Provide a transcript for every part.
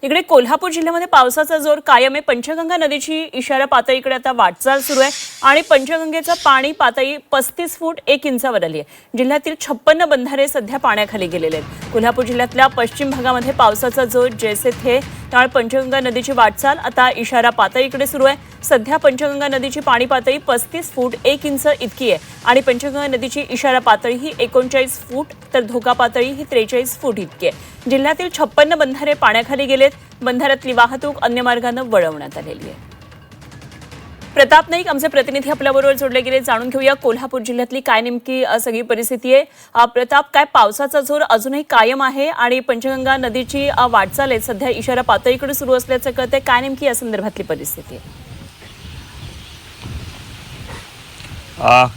इकडे कोल्हापूर जिल्ह्यामध्ये पावसाचा जोर कायम आहे। पंचगंगा नदीची इशारा पातळीकडे आता वाटचाल सुरू आहे आणि पंचगंगेचं पाणी पातळी 35 फूट 1 इंचावर आली आहे। जिल्ह्यातील 56 बंधारे सध्या पाण्याखाली गेलेले आहेत। कोल्हापूर जिल्ह्यातल्या पश्चिम भागामध्ये पावसाचा जोर जैसे थे, त्यामुळे पंचगंगा नदीची वाटचाल आता इशारा पातळीकडे सुरू आहे। सध्या पंचगंगा नदीची पाणी पातळी 35 फूट 1 इंच इतकी आहे आणि पंचगंगा नदीची इशारा पातळी ही 39 फूट तर धोका पातळी ही 43 फूट इतकी आहे। जिल्ह्यातील 56 बंधारे पाण्याखाली गेलेत। बंधाऱ्यातली वाहतूक अन्य मार्गाने वळवण्यात आलेली आहे। प्रताप नाईक आमचे प्रतिनिधी आपल्याबरोबर जोडले गेले, जाणून घेऊया कोल्हापूर जिल्ह्यातली काय नेमकी सगळी परिस्थिती आहे। प्रताप, काय पावसाचा जोर अजूनही कायम आहे आणि पंचगंगा नदीची वाटचाल आहे सध्या इशारा पातळीकडे सुरू असल्याचं कळतंय, काय नेमकी या संदर्भातली परिस्थिती आहे?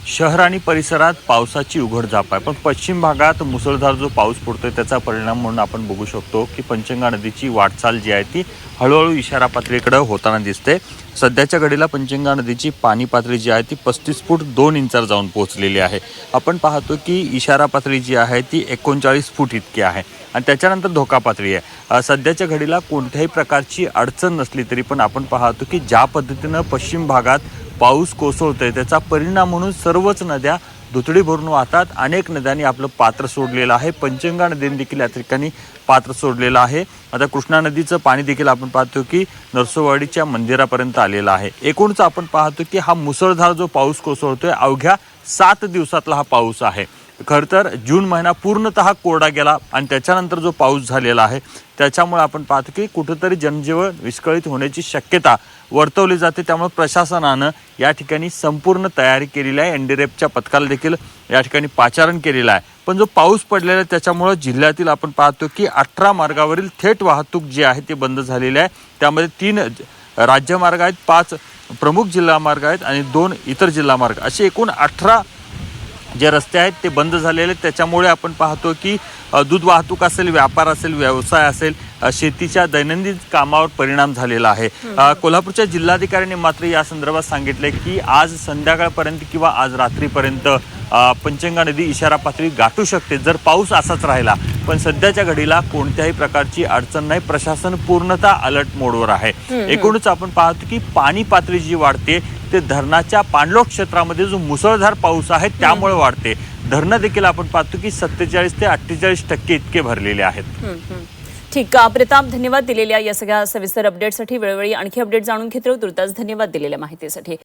शहर आणि परिसरात पावसाची उघडझाप आहे, पण पश्चिम भागात मुसळधार जो पाऊस पडतोय त्याचा परिणाम म्हणून आपण बघू शकतो की पंचगंगा नदीची वाटचाल जी आहे ती हळूहळू इशारा पातळीकडे होताना दिसते। सध्याच्या घडीला पंचगंगा नदीची पाणी पातळी जी आहे ती 35 फूट 2 इंचावर जाऊन पोहोचलेली आहे। आपण पाहतो की इशारा पातळी जी आहे ती 39 फूट इतकी आहे आणि त्याच्यानंतर धोका पातळी आहे। सध्याच्या घडीला कोणत्याही प्रकारची अडचण नसली तरी पण आपण पाहतो की ज्या पद्धतीनं पश्चिम भागात पाऊस कोसळतोय त्याचा परिणाम म्हणून सर्वच नद्या दुथडी भरून वाहतात। अनेक नद्यांनी आपलं पात्र सोडलेलं आहे। पंचगंगा नदीने देखील या ठिकाणी पात्र सोडलेलं आहे। आता कृष्णा नदीचं पाणी देखील आपण पाहतो की नरसोबावाडीच्या मंदिरापर्यंत आलेलं आहे। एकूणच आपण पाहतो की हा मुसळधार जो पाऊस कोसळतोय अवघ्या 7 दिवसातला हा पाऊस आहे। खरं तर जून महिना पूर्णतः कोरडा गेला आणि त्याच्यानंतर जो पाऊस झालेला आहे त्याच्यामुळे आपण पाहतो की कुठेतरी जनजीवन विस्कळीत होण्याची शक्यता वर्तवली जाते। त्यामुळे प्रशासनानं या ठिकाणी संपूर्ण तयारी केलेली आहे। एनडीआरएफच्या पथकाला देखील या ठिकाणी पाचारण केलेलं आहे। पण जो पाऊस पडलेला आहे त्याच्यामुळे जिल्ह्यातील आपण पाहतो की 18 मार्गावरील थेट वाहतूक जी आहे ती बंद झालेली आहे। त्यामध्ये 3 राज्यमार्ग आहेत, 5 प्रमुख जिल्हा मार्ग आहेत आणि 2 इतर जिल्हा मार्ग, असे एकूण 18 जे रस्ते आहेत ते बंद झालेले आहेत। त्याच्यामुळे आपण पाहतो की दूध वाहतूक असेल, व्यापार असेल, व्यवसाय असेल, शेतीच्या दैनंदिन कामावर परिणाम झालेला आहे। कोल्हापूरच्या जिल्हाधिकाऱ्यांनी मात्र या संदर्भात सांगितले की आज संध्याकाळपर्यंत किंवा आज रात्रीपर्यंत पंचगंगा नदी इशारा पातळी गाठू शकते जर पाऊस असाच राहिला। पण सध्याच्या घडीला कोणत्याही प्रकारची अडचण नाही, प्रशासन पूर्णतः अलर्ट मोडवर आहे। एकूणच आपण पाहतो की पाणी पातळी जी वाढते ते धरणाच्या पाणलोट क्षेत्रामध्ये जो मुसळधार पाऊस आहे त्यामुळे वाढते। धरणं देखील आपण पाहतो की 47 ते 48% इतके भरलेले आहेत। ठीक आहे प्रताप, धन्यवाद दिलेल्या या सगळ्या सविस्तर अपडेटसाठी। वेळोवेळी आणखी अपडेट जाणून घेत राहू। तुर्तास धन्यवाद दिलेल्या माहितीसाठी।